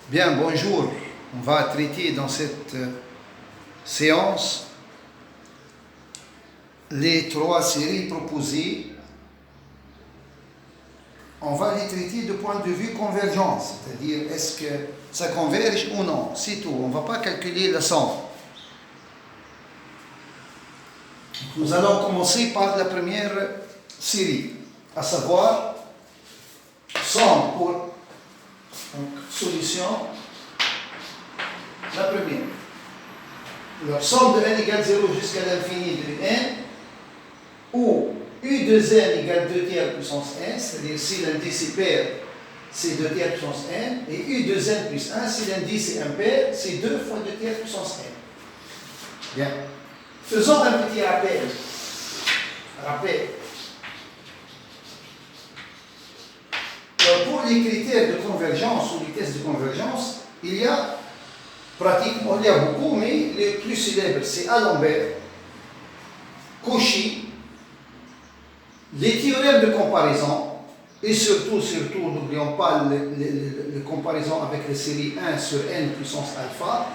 Bien, bonjour. On va traiter dans cette séance les trois séries proposées. On va les traiter de point de vue convergence, c'est-à-dire est-ce que ça converge ou non, c'est tout. On ne va pas calculer la somme. Nous allons commencer par la première série, à savoir somme pour donc, solution. La première. La somme de n égale 0 jusqu'à l'infini de n, où u de n égale 2 tiers puissance n, c'est-à-dire si l'indice est pair, c'est 2 tiers puissance n, et u de n plus 1, si l'indice est impair, c'est 2 fois 2 tiers puissance n. Bien. Faisons un petit rappel. Pour les critères de convergence ou les tests de convergence, il y a pratiquement, il y a beaucoup, mais les plus célèbres, c'est Alembert, Cauchy, les théorèmes de comparaison, et surtout, n'oublions pas les comparaisons avec les séries 1 sur n puissance alpha.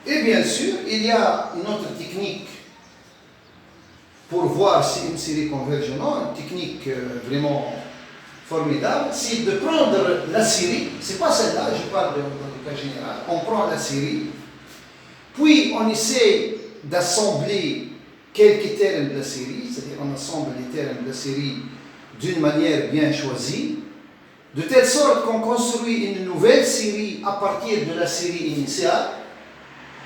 Et bien sûr, il y a une autre technique pour voir si une série converge ou non, une technique vraiment formidable, c'est de prendre la série, c'est pas celle-là, je parle dans le cas général, on prend la série, puis on essaie d'assembler quelques termes de la série, c'est-à-dire on assemble les termes de la série d'une manière bien choisie, de telle sorte qu'on construit une nouvelle série à partir de la série initiale,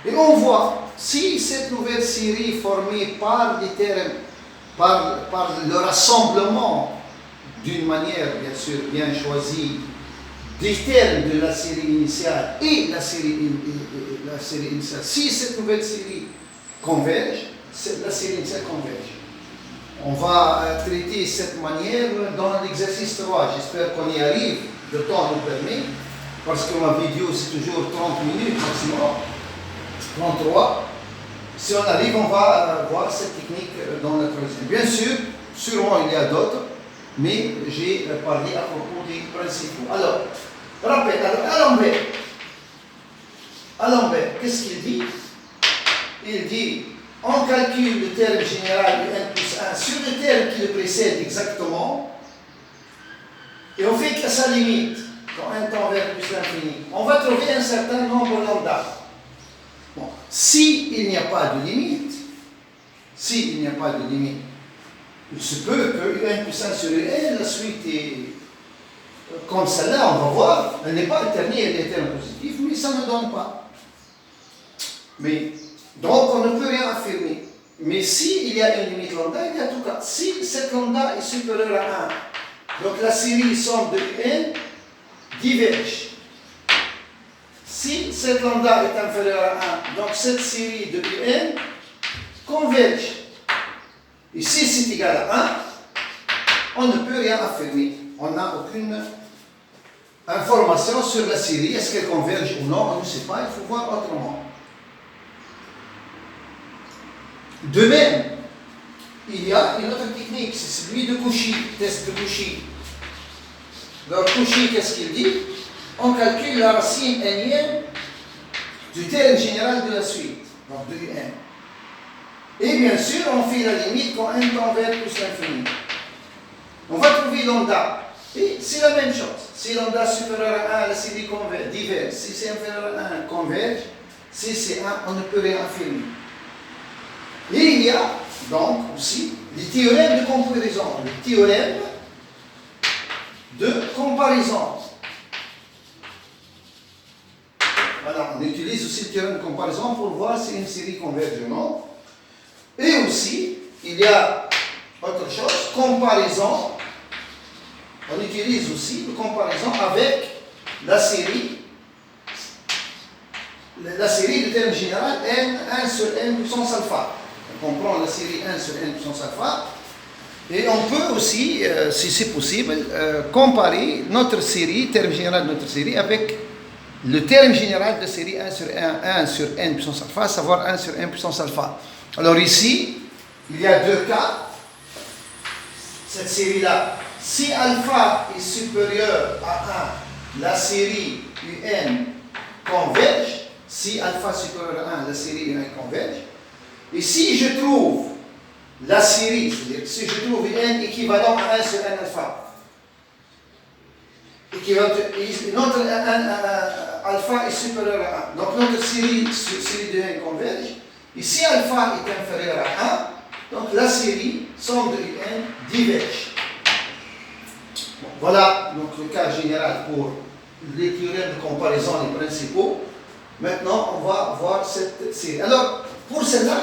et on voit si cette nouvelle série formée par les termes, par le rassemblement d'une manière bien sûr bien choisie des termes de la série initiale et la série initiale, si cette nouvelle série converge, la série initiale converge. On va traiter cette manière dans l'exercice 3. J'espère qu'on y arrive, le temps nous permet, parce que ma vidéo c'est toujours 30 minutes maximum, 33. Si on arrive, on va voir cette technique dans la troisième. Bien sûr, sûrement il y a d'autres, mais j'ai parlé à propos des principaux. Alors, rappel, Alembert, qu'est-ce qu'il dit? Il dit, on calcule le terme général de n plus 1 sur le terme qui le précède exactement, et on fait qu'à sa limite, quand n tend vers plus l'infini, on va trouver un certain nombre lambda. Bon, s'il n'y a pas de limite, il se peut que n plus 1 sur n, la suite est comme celle-là, on va voir, elle n'est pas alternée, elle est terme positif, mais ça ne donne pas. Mais, donc on ne peut rien affirmer. Mais s'il y a une limite lambda, il y a tout cas. Si cette lambda est supérieure à 1, donc la série somme de n diverge. Si cette lambda est inférieure à 1, donc cette série de n converge. Et si c'est égal à 1, on ne peut rien affirmer. On n'a aucune information sur la série. Est-ce qu'elle converge ou non? On ne sait pas, il faut voir autrement. De même, il y a une autre technique, c'est celui de Cauchy, test de Cauchy. Alors Cauchy, qu'est-ce qu'il dit? On calcule la racine n du terme général de la suite, donc de n. Et bien sûr, on fait la limite quand n tend vers plus l'infini. On va trouver lambda. Et c'est la même chose. Si lambda supérieur à 1, la série diverge. Si c'est inférieur à 1, converge. Si c'est 1, on ne peut rien affirmer. Et il y a donc aussi les théorèmes de comparaison. Les théorèmes de comparaison. Voilà, on utilise aussi le théorème de comparaison pour voir si une série converge ou non. Et aussi, il y a autre chose, comparaison. On utilise aussi la comparaison avec la série de terme général n1 sur n puissance alpha. Donc on prend la série 1 sur n puissance alpha. Et on peut aussi, si c'est possible, comparer notre série, terme général de notre série, avec le terme général de série 1 sur n puissance alpha, à savoir 1 sur n puissance alpha. Alors ici, il y a deux cas. Cette série-là, si alpha est supérieur à la série UN converge, si alpha supérieur à 1, la série UN converge. Et si je trouve la série, c'est-à-dire si je trouve UN équivalent à 1 sur N alpha, notre alpha est supérieur à 1, donc notre série de UN converge. Et si alpha est inférieur à 1, donc la série somme de UN diverge. Bon, voilà donc le cas général pour les théorèmes de comparaison, les principaux. Maintenant, on va voir cette série. Alors, pour celle-là,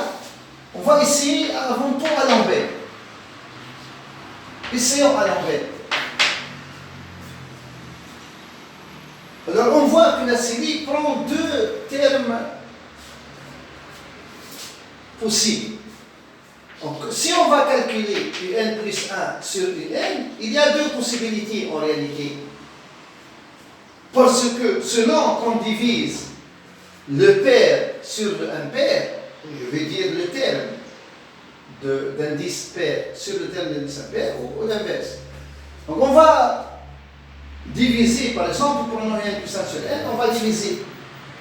on va essayer avant tout à l'envers. Essayons à l'envers. Alors, on voit que la série prend deux termes possibles. Donc, si on va calculer UN plus 1 sur UN, il y a deux possibilités en réalité. Parce que selon qu'on divise le pair sur le impair, je vais dire le terme d'indice pair sur le terme d'indice impair ou l'inverse. Donc on va diviser, par exemple, prenons n plus 1 sur n, on va diviser.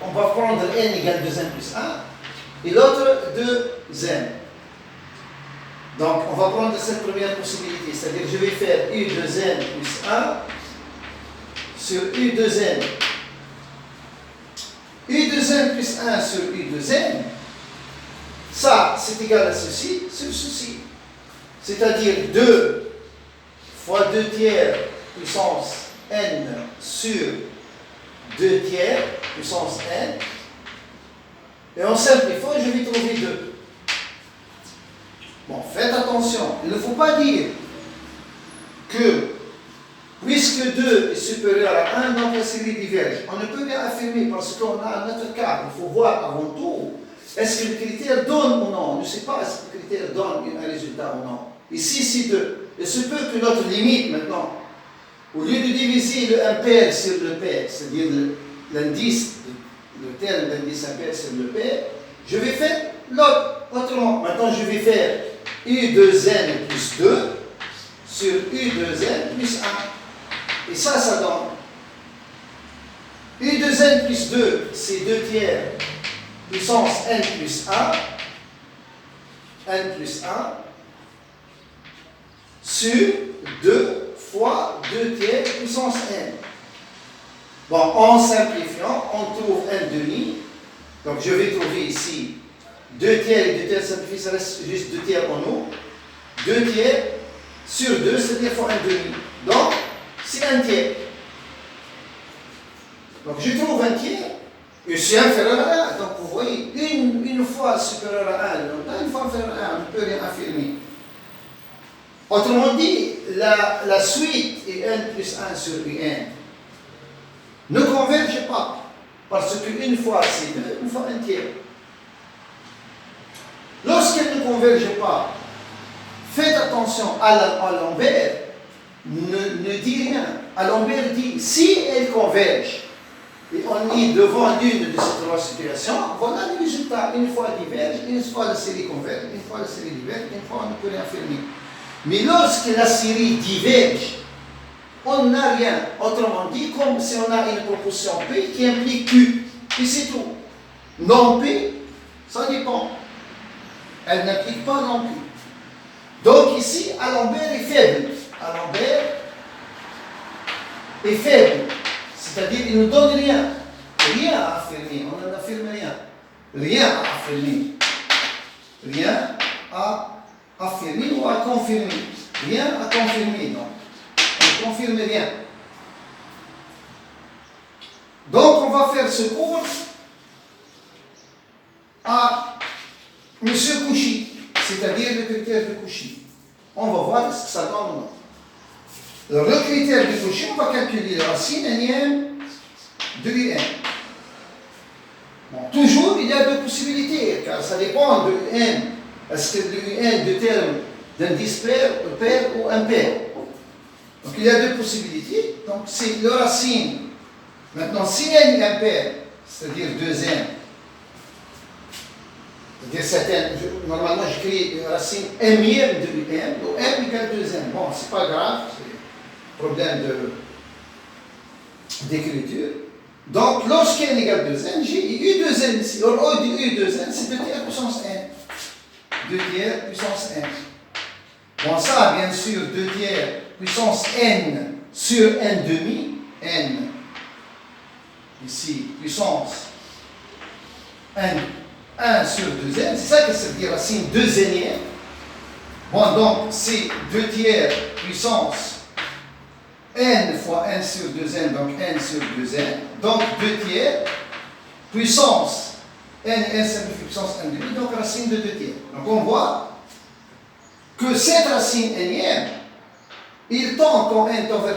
On va prendre n égale 2n plus 1 et l'autre 2n. Donc on va prendre cette première possibilité, c'est-à-dire je vais faire u de n plus 1 sur u de n. U de n plus 1 sur u de n, ça c'est égal à ceci sur ceci. C'est-à-dire 2 fois 2 tiers puissance n sur 2 tiers puissance n. Et en simplifiant, je vais trouver 2. Bon, faites attention, il ne faut pas dire que puisque 2 est supérieur à 1, donc la série diverge. On ne peut rien affirmer parce qu'on a un autre cas. Il faut voir avant tout, est-ce que le critère donne ou non. On ne sait pas si le critère donne un résultat ou non. Ici, c'est 2. Il se peut que notre limite maintenant, au lieu de diviser le impair sur le pair, c'est-à-dire l'indice, le terme d'indice impair sur le pair, je vais faire l'autre autrement. Maintenant, je vais faire u de n plus 2 sur u de n plus 1. Et ça donne u de n plus 2, c'est 2 tiers puissance n plus 1, n plus 1, sur 2 fois 2 tiers puissance n. Bon, en simplifiant, on trouve n demi. Donc je vais trouver ici 2 tiers et 2 tiers simplifiés, ça reste juste 2 tiers en eau. 2 tiers sur 2, c'est-à-dire fois 1 demi. Donc, c'est 1 tiers. Donc, je trouve 1 tiers, et c'est inférieur à 1. Donc, vous voyez, une fois supérieur à 1, une fois inférieur à 1, on ne peut rien affirmer. Autrement dit, la suite n plus 1 sur un ne converge pas. Parce qu'une fois c'est 2, une fois 1 tiers. Lorsqu'elle ne converge pas, faites attention à l'envers, ne dit rien. À l'envers dit, si elle converge, et on est devant l'une de ces trois situations, voilà le résultat. Une fois elle diverge, une fois la série converge, une fois la série diverge, une fois on ne peut rien affirmer. Mais lorsque la série diverge, on n'a rien. Autrement dit, comme si on a une proposition P qui implique Q. Et c'est tout. Non P, ça dépend. Elle n'implique pas non plus. Donc ici, Alembert est faible. Alembert est faible. C'est-à-dire qu'il ne donne rien. Rien à affirmer. On n'affirme rien. Rien à affirmer. Rien à affirmer ou à confirmer. Rien à confirmer, non. On ne confirme rien. Donc on va faire ce cours à M. Cauchy, c'est-à-dire le critère de Cauchy. On va voir ce que ça donne ou non. Alors, le critère de Cauchy, on va calculer la racine n de un. Bon, toujours, il y a deux possibilités, car ça dépend de un. Est-ce que le un de terme d'indice pair ou impair? Donc, il y a deux possibilités. Donc, c'est le racine. Maintenant, si n est impair, c'est-à-dire 2n, c'est-à-dire normalement, j'écris une racine mième de n, donc m égale 2n. Bon, c'est pas grave, c'est problème d'écriture. Donc, lorsqu'n égale 2n, j'ai u 2n ici. Or, u 2n, c'est 2 tiers puissance n. 2 tiers puissance n. Bon, ça, bien sûr, 2 tiers puissance n sur n demi. N, ici, puissance n, 1 sur 2n. C'est ça que ça veut dire racine 2n. Bon, donc, c'est 2 tiers puissance n fois n sur 2n, donc n sur 2n. Donc, 2 tiers puissance n simplifie puissance n demi, donc racine de 2 tiers. Donc, on voit que cette racine n, il tend, quand n tend vers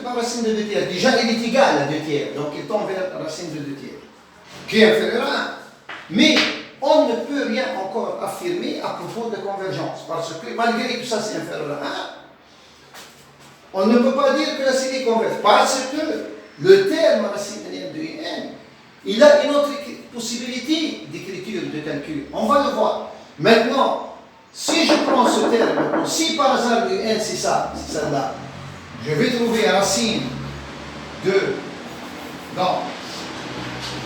la racine de 2 tiers. Déjà, il est égal à 2 tiers, donc il tend vers la racine de 2 tiers, qui est inférieure à 1. Mais on ne peut rien encore affirmer à propos de convergence, parce que malgré que ça c'est inférieur à 1, on ne peut pas dire que la série converge, parce que le terme racine n de n, il a une autre possibilité d'écriture, de calcul. On va le voir. Maintenant, si je prends ce terme, si par hasard le n c'est ça, c'est celle-là, je vais trouver la racine de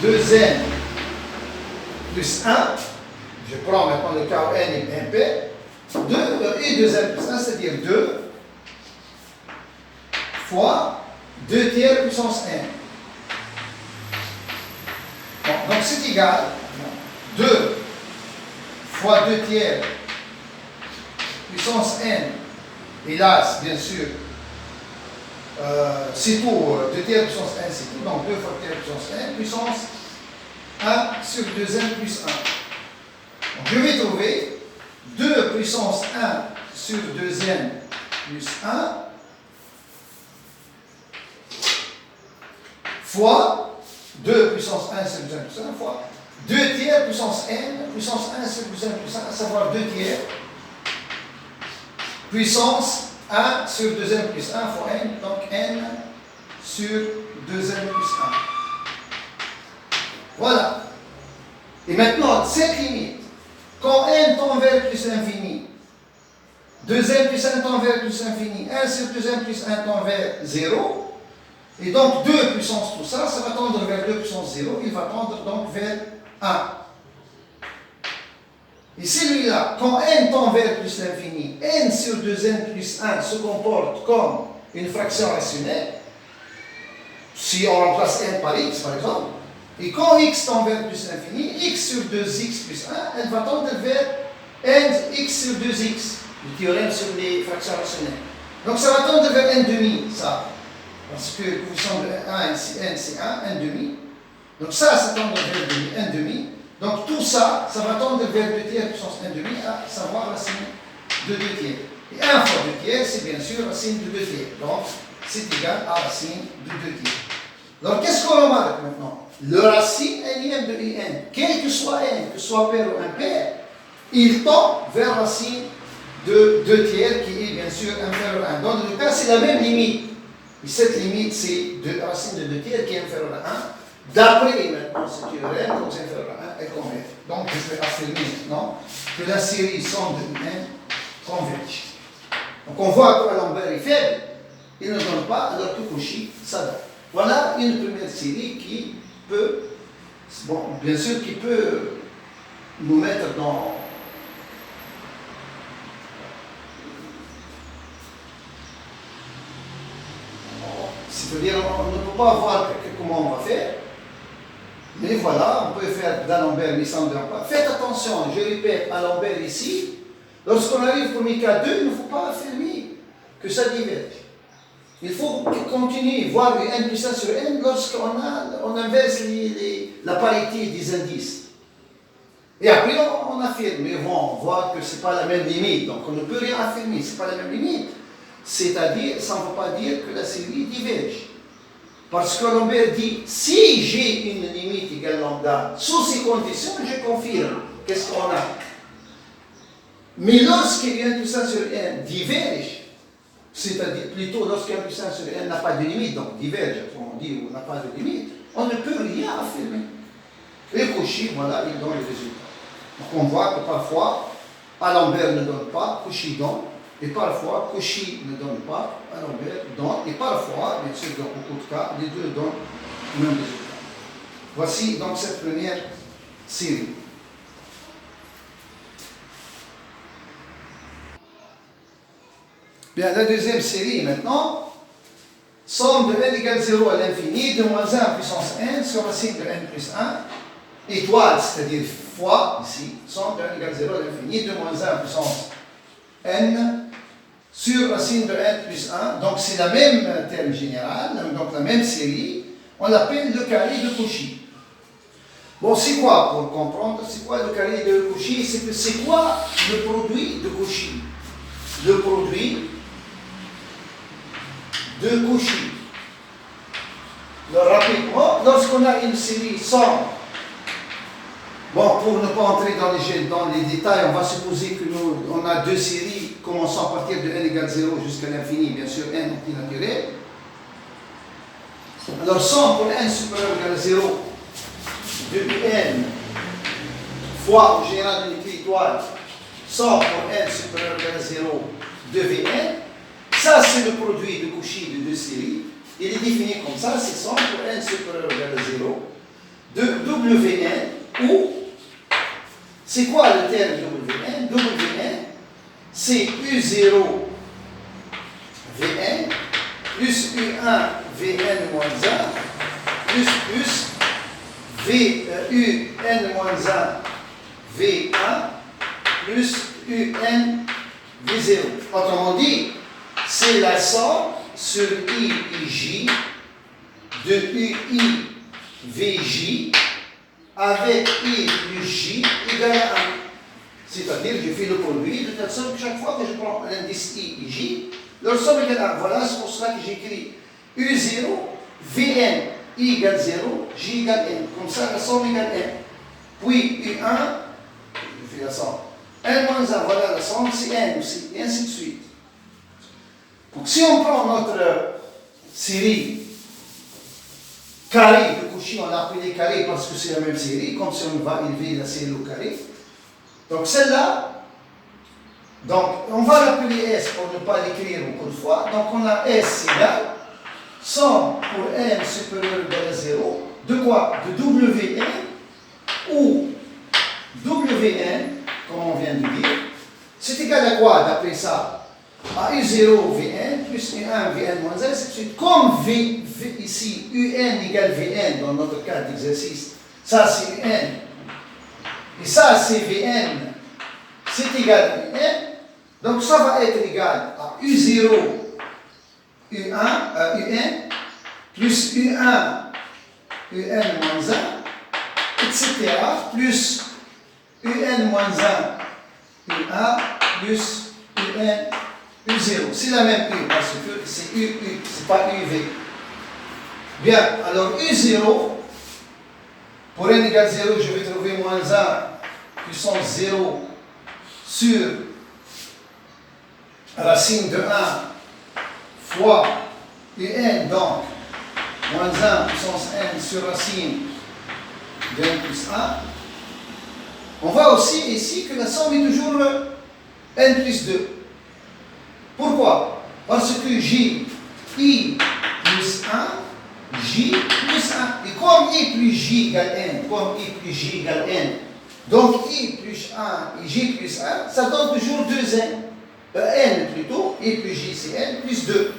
2n plus 1, je prends maintenant le cas où n est impair, 2 et 2n plus 1, c'est-à-dire 2 fois 2 tiers puissance n. Bon, donc c'est égal 2 fois 2 tiers puissance n, et là, bien sûr, c'est tout, 2 tiers puissance n, c'est tout, donc 2 fois 2 tiers puissance n, puissance 1 sur 2n plus 1. Donc je vais trouver 2 puissance 1 sur 2n plus 1 fois 2 puissance 1 sur 2n plus 1 fois 2 tiers puissance n puissance 1 sur 2n plus 1, à savoir 2 tiers puissance 1 sur 2n plus 1 fois n, donc n sur 2n plus 1. Voilà. Et maintenant, cette limite, quand n tend vers plus l'infini, 2n plus 1 tend vers plus l'infini, 1 sur 2n plus 1 tend vers 0, et donc 2 puissance tout ça, ça va tendre vers 2 puissance 0, il va tendre donc vers 1. Et celui-là, quand n tend vers plus l'infini, n sur 2n plus 1 se comporte comme une fraction rationnelle, si on remplace n par x par exemple, et quand x tend vers plus l'infini, x sur 2x plus 1, elle va tendre vers n x sur 2x, le théorème sur les fractions rationnelles. Donc ça va tendre vers n demi, ça, parce que le coefficient de 1 ici, n c'est 1, n demi. Donc ça tend vers demi, n demi. Donc tout ça, ça va tendre vers 2 tiers puissance n demi, à savoir racine de 2 tiers. Et 1 fois 2 tiers, c'est bien sûr racine de 2 tiers. Donc c'est égal à racine de 2 tiers. Alors qu'est-ce qu'on remarque maintenant? Le racine n de n, quel que soit n, que ce soit pair ou impair, il tend vers racine de 2 tiers qui est bien sûr inférieur à 1. Dans le cas, c'est la même limite. Et cette limite, c'est racine de 2 tiers qui est inférieure à 1. D'après maintenant ce théorème, comme c'est inférieur à 1, elle converge. Donc je vais affirmer maintenant que la série somme de n converge. Donc on voit que Alembert est faible, il ne donne pas, alors que Cauchy, ça donne. Voilà une première série qui peut, bon, bien sûr, qui peut nous mettre dans c'est-à-dire, on ne peut pas voir comment on va faire, mais voilà, on peut faire d'Alembert, mais sans ne pas. Faites attention, je répète, Alembert ici, lorsqu'on arrive au premier cas 2, il ne faut pas affirmer que ça diverge. Il faut continuer, voir le n plus 1 sur n lorsqu'on inverse la parité des indices. Et après, on affirme, mais bon, on voit que ce n'est pas la même limite, donc on ne peut rien affirmer, ce n'est pas la même limite. C'est-à-dire, ça ne veut pas dire que la série diverge. Parce que Alembert dit, si j'ai une limite égale lambda, sous ces conditions, je confirme. Qu'est-ce qu'on a? Mais lorsqu'il y a n plus 1 sur n diverge, c'est-à-dire plutôt lorsqu'un plus 1 sur n n'a pas de limite, donc diverge, on dit, ou n'a pas de limite, on ne peut rien affirmer. Et Cauchy, voilà, il donne le résultat. Donc on voit que parfois, Alembert ne donne pas, Cauchy donne. Et parfois, Cauchy ne donne pas, Alembert donne, et parfois, bien sûr, dans beaucoup de cas, les deux donnent le même résultat. Voici donc cette première série. Bien, la deuxième série maintenant, somme de n égale 0 à l'infini, de moins 1 puissance n sur racine de n plus 1, étoile, c'est-à-dire fois, ici, somme de n égale 0 à l'infini, de moins 1 puissance n sur racine de n plus 1. Donc c'est la même terme général, donc la même série, on l'appelle le carré de Cauchy. Bon, c'est quoi, pour comprendre, c'est quoi le carré de Cauchy? C'est quoi le produit de Cauchy? Le produit de Cauchy. Rapidement, lorsqu'on a une série sans, bon, pour ne pas entrer dans les détails, on va supposer que on a deux séries commençant à partir de n égale 0 jusqu'à l'infini, bien sûr, n antinaturel. Alors, 100 pour n supérieur ou égal à 0, de n fois, au général, une étoile, 100 pour n supérieur ou égal à 0, de Vn. Ça, c'est le produit de Cauchy de deux séries. Il est défini comme ça, c'est 100 pour n supérieur ou égal à 0, de Wn, ou, c'est quoi le terme Wn? Wn, c'est U0 Vn plus U1 Vn moins 1 plus Un moins 1 V1 plus Un V0. Autrement dit, c'est la somme sur I et J de UI Vj avec I plus J égale à 1. C'est-à-dire, je fais le produit de telle sorte que chaque fois que je prends l'indice I et J, leur somme égale à 1. Voilà, c'est pour cela que j'écris U0, Vn, I égale 0, J égale N. Comme ça, la somme égale N. Puis U1, je fais la somme. N moins 1, voilà la somme, c'est N aussi, et ainsi de suite. Donc, si on prend notre série carré de Cauchy, on l'a appelé carré parce que c'est la même série, comme si on va élever la série au carré. Donc celle-là, donc on va l'appeler S pour ne pas l'écrire beaucoup de fois. Donc on a S égale 100 pour n supérieur ou égal à 0. De quoi? De Wn, où Wn, comme on vient de dire, c'est égal à quoi d'après ça? À U0 Vn plus U1 Vn moins 1, c'est suite. Comme v, ici, Un égale Vn dans notre cas d'exercice, ça c'est Un. Et ça, c'est Vn, c'est égal à Un. Donc, ça va être égal à U0, Un, plus U1, Un moins 1, etc. plus Un moins 1, U1, plus Un, U0. C'est la même U, parce que c'est UU, c'est pas UV. Bien, alors U0, pour n égale 0, je vais trouver moins 1 puissance 0 sur racine de 1 fois Un, donc moins 1 puissance n sur racine de n plus 1. On voit aussi ici que la somme est toujours n plus 2. Pourquoi? Parce que J, I plus 1, J plus 1. Et comme I plus J égale N, comme I plus J égale N, donc I plus 1 et J plus 1, ça donne toujours 2N. N plutôt, I plus J c'est N plus 2.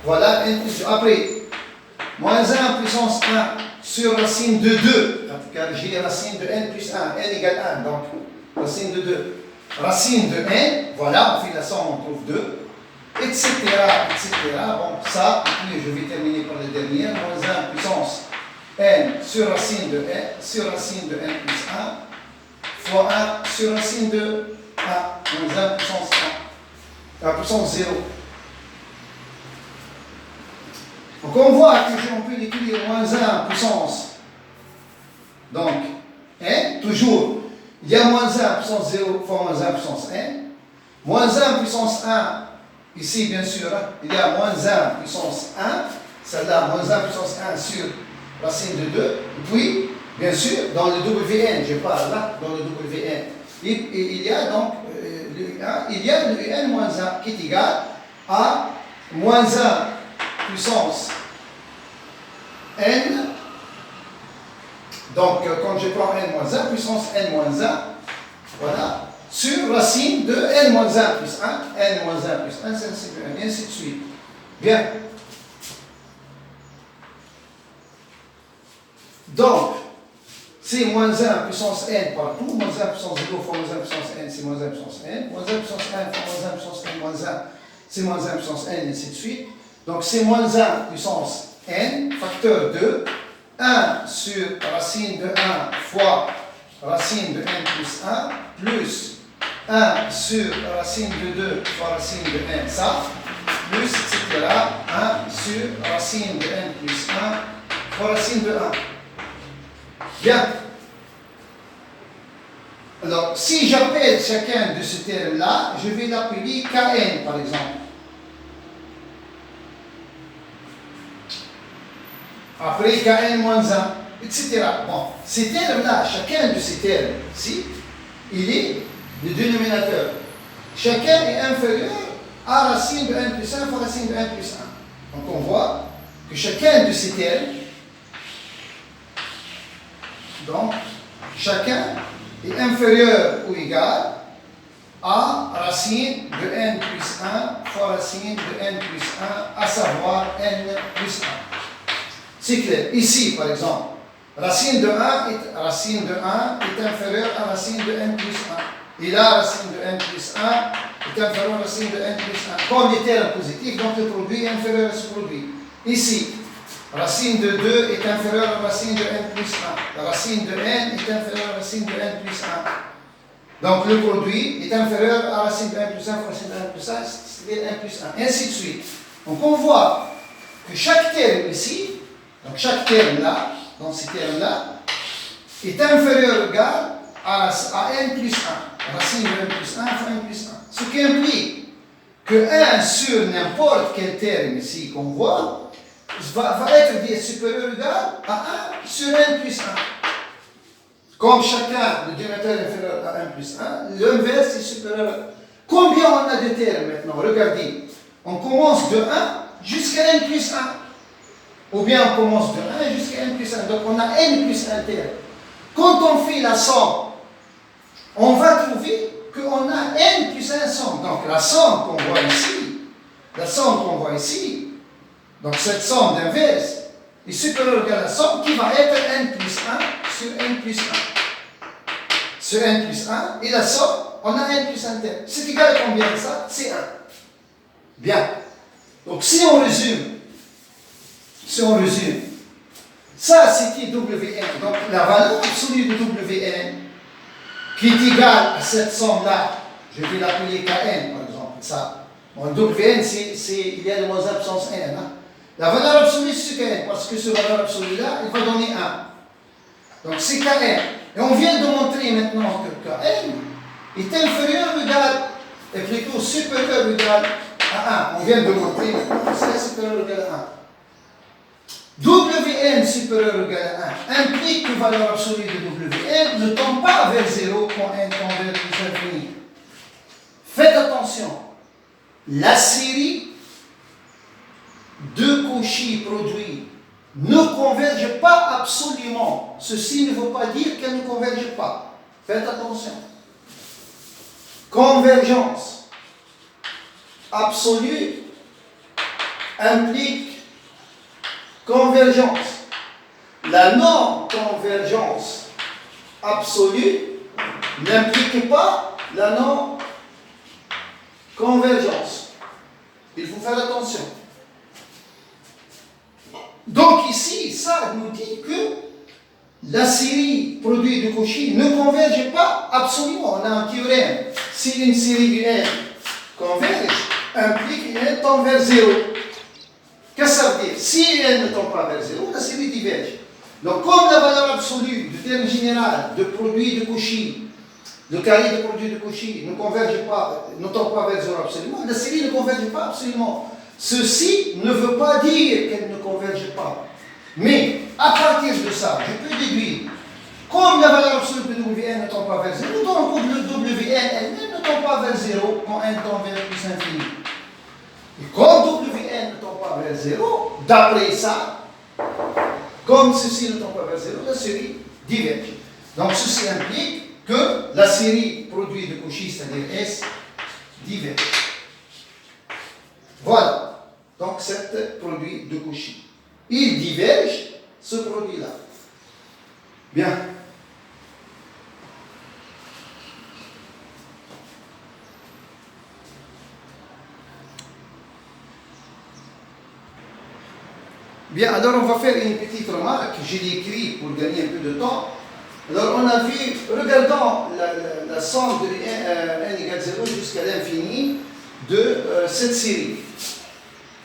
Voilà, N plus 2. Après, moins 1 puissance 1 sur racine de 2, car J racine de N plus 1, N égale 1, donc racine de 2. Racine de N, voilà, on fait la somme, on trouve 2. Etc., etc. Bon, ça, et puis je vais terminer par le dernier. Moins 1 puissance n sur racine de n, sur racine de n plus 1, fois 1 sur racine de 1, moins 1 puissance 1, puissance 0. Donc on voit que on peut l'écrire moins 1 puissance, donc n, toujours, il y a moins 1 puissance 0 fois moins 1 puissance n, moins 1 puissance 1, ici, bien sûr, il y a moins 1 puissance 1, celle-là, moins 1 puissance 1 sur racine de 2. Et puis, bien sûr, dans le Wn, je parle là, dans le Wn, il y a donc depuis 1, il y a le n moins 1 qui est égal à moins 1 puissance n. Donc, quand je prends n moins 1, puissance n moins 1, voilà, sur racine de n moins 1 plus 1, n moins 1 plus 1, et ainsi de suite. Bien. Donc, c'est moins 1 puissance n partout, moins 1 puissance 0 fois moins 1 puissance n, c'est moins 1 puissance n, moins 1 puissance 1 fois moins 1 puissance n moins 1, c'est moins 1 puissance n, et ainsi de suite. Donc, c'est moins 1 puissance n, facteur 2, 1 sur racine de 1 fois racine de n plus 1, plus 1 sur racine de 2 fois racine de n, ça, plus, etc., 1 sur racine de n plus 1 fois racine de 1. Bien. Alors, si j'appelle chacun de ces termes-là, je vais l'appeler Kn, par exemple. Après Kn moins 1, etc. Bon, ces termes-là, chacun de ces termes-ci, il est le dénominateur. Chacun est inférieur à racine de n plus 1 fois racine de n plus 1. Donc, on voit que chacun de ces termes, donc, chacun est inférieur ou égal à racine de n plus 1 fois racine de n plus 1, à savoir n plus 1. C'est clair. Ici, par exemple, racine de 1 est inférieure à racine de n plus 1. Et là, racine de n plus 1 est inférieure à racine de n plus 1. Comme les termes positifs, donc le produit est inférieur à ce produit. Ici, racine de 2 est inférieure à racine de n plus 1. La racine de n est inférieure à racine de n plus 1. Donc le produit est inférieur à racine de n plus 1 fois racine de n plus 1, c'est-à-dire n plus 1. Et ainsi de suite. Donc on voit que chaque terme ici, donc chaque terme là, dans ces termes-là, est inférieur ou égal à n plus 1. Racine de n plus 1 fois n plus 1. Ce qui implique que 1 sur n'importe quel terme ici qu'on voit, va être supérieur ou égal à 1 sur n plus 1. Comme chacun, le dénominateur est inférieur à 1 plus 1, l'inverse est supérieur à... Combien on a de termes maintenant? Regardez. On commence de 1 jusqu'à n plus 1. Ou bien on commence de 1 jusqu'à n plus 1. Donc on a n plus 1 terme. Quand on fait la somme, on va trouver qu'on a n plus 1 somme. Donc la somme qu'on voit ici, donc cette somme d'inverse est supérieure ou égale à la somme qui va être n plus 1 sur n plus 1. Sur n plus 1, et la somme, on a n plus 1 terme. C'est égal à combien de ça? C'est 1. Bien. Donc si on résume, ça c'était Wn. Donc la valeur absolue de Wn, qui est égale à cette somme-là, je vais l'appeler Kn par exemple. Ça. Bon, Wn, il y a le moins 1 puissance n. Hein? La valeur absolue, c'est Kn, parce que cette valeur absolue-là, il va donner 1. Donc c'est Kn. Et on vient de montrer maintenant que Kn est inférieur ou égal, et plutôt supérieur ou égal à 1. On vient de montrer maintenant que c'est supérieur ou égal à 1. Wn supérieur ou égal à 1 implique que la valeur absolue de Wn ne tend pas vers 0 quand n tend vers l'infini. Faites attention. La série de Cauchy produits ne converge pas absolument. Ceci ne veut pas dire qu'elle ne converge pas. Faites attention. Convergence absolue implique convergence. La non-convergence absolue n'implique pas la non-convergence. Il faut faire attention. Donc ici, ça nous dit que la série produit de Cauchy ne converge pas absolument. On a un théorème. Si une série n converge, implique n tend vers 0. Qu'est-ce que ça veut dire? Si n ne tend pas vers 0, la série diverge. Donc comme la valeur absolue du terme général de produit de Cauchy, le carré de produit de Cauchy ne converge pas, ne tend pas vers 0 absolument, la série ne converge pas absolument. Ceci ne veut pas dire qu'elle ne converge pas. Mais, à partir de ça, je peux déduire, comme la valeur absolue de Wn ne tend pas vers 0, donc le Wn elle-même ne tend pas vers 0 quand n tend vers plus infini. Et comme Wn ne tend pas vers 0, d'après ça, comme ceci ne tend pas vers 0, la série diverge. Donc ceci implique que la série produit de Cauchy, c'est-à-dire S, diverge. Voilà. Donc cet produit de Cauchy. Il diverge ce produit-là. Bien. Bien, alors on va faire une petite remarque, j'ai écrit pour gagner un peu de temps. Alors on a vu, regardons la somme de n égale 0 jusqu'à l'infini de cette série.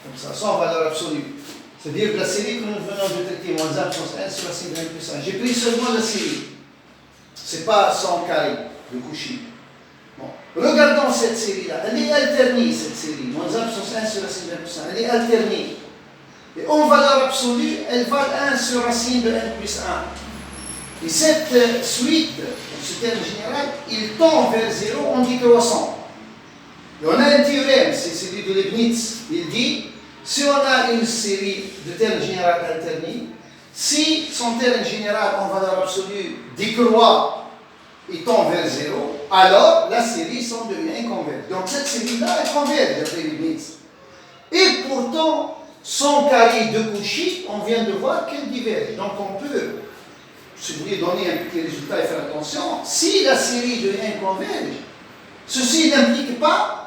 Comme ça, sans valeur absolue. C'est-à-dire la série que nous venons de traiter, moins 1 puissance n sur la série de n plus 1. J'ai pris seulement la série. Ce n'est pas 100 carré de Cauchy. Bon. Regardons cette série-là. Elle est alternée, cette série. Moins 1 puissance n sur la série de n plus 1. Elle est alternée. Et en valeur absolue, elle va 1 sur racine de n plus 1. Et cette suite, ce terme général, il tend vers 0 en décroissant. Et on a un théorème, c'est celui de Leibniz. Il dit, si on a une série de termes généraux alternés, si son terme général en valeur absolue décroît et tend vers 0, alors la série s'en devient converge. Donc cette série-là, elle converge d'après Leibniz. Et pourtant, son carré de Cauchy, on vient de voir qu'elle diverge. Donc on peut, si vous voulez donner un petit résultat et faire attention, si la série de n converge, ceci n'implique pas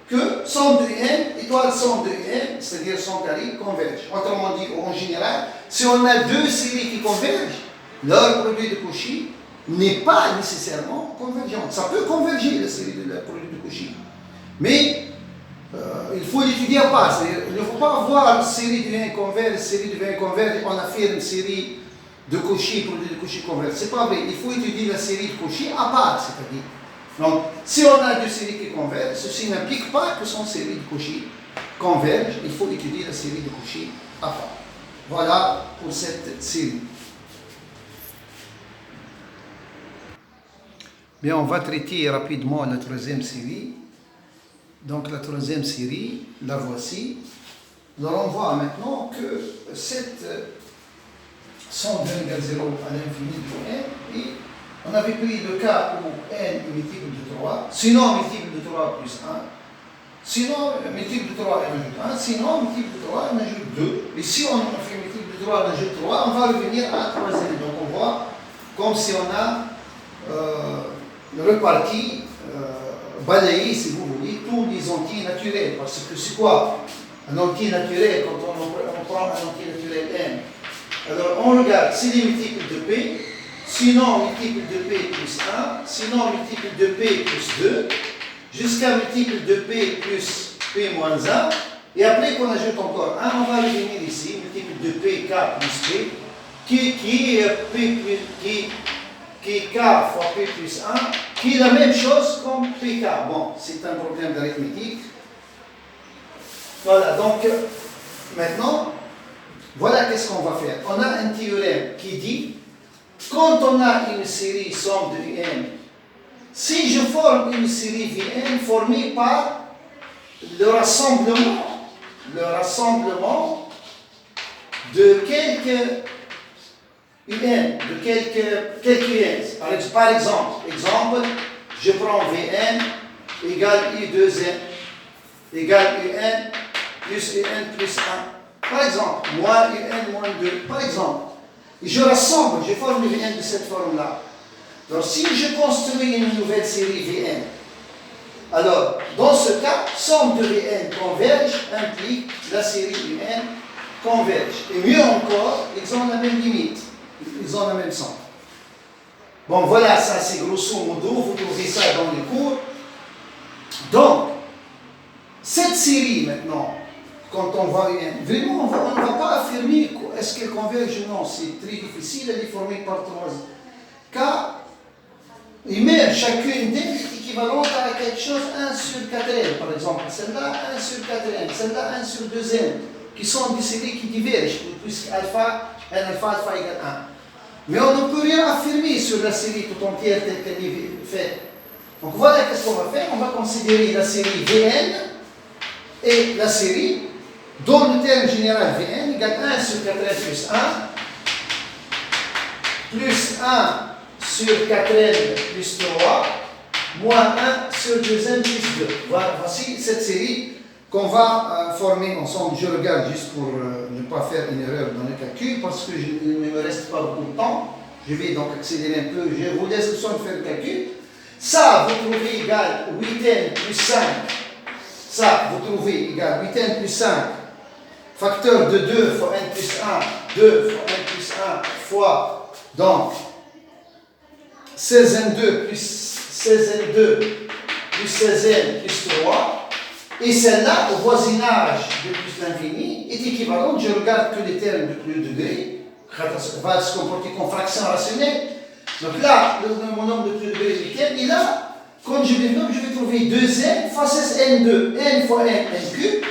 que son de n étoile son de n, c'est-à-dire son carré, converge. Autrement dit, en général, si on a deux séries qui convergent, leur produit de Cauchy n'est pas nécessairement convergent. Ça peut converger, la série de la produit de Cauchy. Mais il faut l'étudier à part. Il ne faut pas avoir série de n converge, série de n converge, et on affirme série de Cauchy, produit de Cauchy converge. C'est pas vrai. Il faut étudier la série de Cauchy à part, c'est-à-dire. Donc, si on a deux séries qui convergent, ceci n'implique pas que son série de Cauchy converge. Il faut étudier la série de Cauchy à part. Voilà pour cette série. Bien, on va traiter rapidement la troisième série. Donc, la troisième série, la voici. Alors, on voit maintenant que cette somme de n égale 0 à l'infini de n, et on avait pris le cas où n est multiple de 3, sinon multiple de 3 plus 1, sinon multiple de 3 et on ajoute 1, sinon multiple de 3 et on ajoute 2. Et si on fait multiple de 3 et on ajoute 3, on va revenir à la troisième. Donc on voit comme si on a reparti, balayé, si vous voulez, tous les entiers naturels. Parce que c'est quoi un entier naturel quand on prend un entier naturel n? Alors on regarde, c'est les multiples de p, sinon multiple de p plus 1, sinon multiple de p plus 2, jusqu'à multiple de p plus p moins 1, et après qu'on ajoute encore 1, on va revenir ici, multiple de p, k plus p, qui est k fois p plus 1, qui est la même chose comme pk. Bon, c'est un problème d'arithmétique. Voilà, donc maintenant, voilà qu'est-ce qu'on va faire. On a un théorème qui dit, quand on a une série somme de Vn, si je forme une série Vn formée par le rassemblement de quelques Un, de quelques Un. Par exemple, je prends Vn égale U2n égale Un plus Un plus 1. Par exemple, moins Un moins 2. Par exemple, et je rassemble, je forme Vn de cette forme-là. Donc, si je construis une nouvelle série Vn, alors, dans ce cas, somme de Vn converge implique la série Vn converge. Et mieux encore, ils ont la même limite. Ils ont la même somme. Bon, voilà, ça c'est grosso modo, vous trouvez ça dans les cours. Donc, cette série maintenant, quand on voit Vn, vraiment, on ne va pas affirmer est-ce qu'elle converge ou non. C'est très difficile, elle est formée par 3 cas. Et même chacune d'elles est équivalente à quelque chose 1 sur 4n, par exemple. Celle-là, 1 sur 4n, celle-là, 1 sur 2n, qui sont des séries qui divergent, puisque alpha égale 1. Mais on ne peut rien affirmer sur la série tout entière telle qu'elle est faite. Donc voilà qu'est-ce qu'on va faire. On va considérer la série Vn et la série dont le terme général Vn égale 1 sur 4n plus 1 plus 1 sur 4n plus 3 moins 1 sur 2n plus 2. Voilà, voici cette série qu'on va former ensemble. Je regarde juste pour ne pas faire une erreur dans le calcul parce que il ne me reste pas beaucoup de temps. Je vais donc accélérer un peu. Je vous laisse le soin de faire le calcul. Ça, vous trouvez égal 8n plus 5. Ça, vous trouvez égal 8n plus 5. Facteur de 2 fois n plus 1. 2 fois n plus 1 fois donc 16n2 plus 16n2 plus 16n plus 3. Et celle-là, au voisinage de plus l'infini, est équivalente. Je regarde que les termes de plus de degré va se comporter comme fraction rationnelle. Donc là, mon nombre de plus de degré est 8n. Et là, quand je développe, je vais trouver 2n fois 16n2. n fois n, n cube.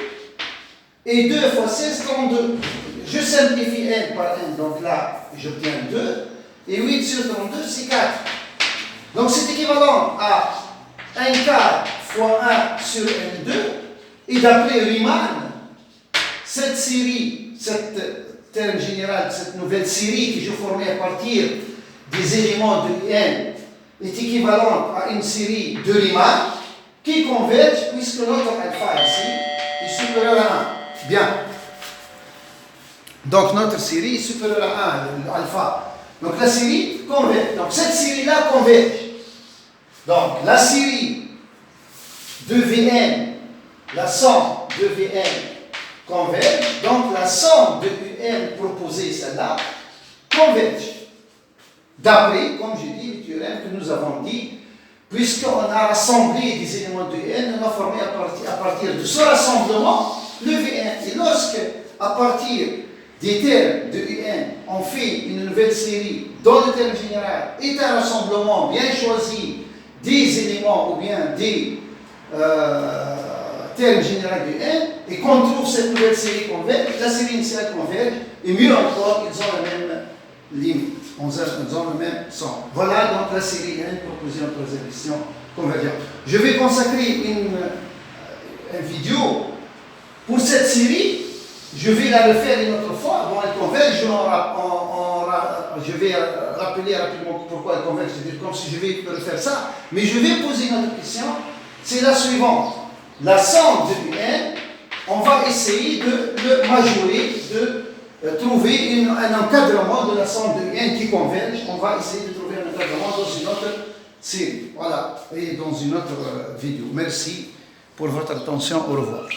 Et 2 fois 16, 32. Je simplifie n par n. Donc là, j'obtiens 2. Et 8 sur 32, c'est 4. Donc c'est équivalent à 1 quart fois 1 sur n2. Et d'après Riemann, cette série, cette terme général, cette nouvelle série que je formais à partir des éléments de n est équivalente à une série de Riemann qui converge puisque notre alpha ici est supérieur à 1. Bien. Donc notre série est supérieure à 1, alpha. Donc la série converge. Donc cette série-là converge. Donc la série de Vn, la somme de Vn converge. Donc la somme de Un proposée, celle-là, converge. D'après, comme j'ai dit, le théorème que nous avons dit, puisqu'on a rassemblé des éléments de N, on a formé à partir de ce rassemblement le Vn. Et lorsque, à partir des termes de Un, on fait une nouvelle série dont le terme général est un rassemblement bien choisi des éléments ou bien des termes généraux de N, et qu'on trouve cette nouvelle série converge, la série initiale converge, et mieux encore, ils ont la même limite. Ils ont le même sens. Voilà donc la série N proposée en résolution convergente. Je vais consacrer une vidéo pour cette série. Je vais la refaire une autre fois. Bon, elle converge. Je vais rappeler rapidement pourquoi elle converge. C'est-à-dire comme si je vais refaire ça. Mais je vais poser une autre question. C'est la suivante. La somme de N, on va essayer de le majorer, de trouver un encadrement de la somme de N qui converge. On va essayer de trouver un encadrement dans une autre série. Voilà, et dans une autre vidéo. Merci pour votre attention. Au revoir.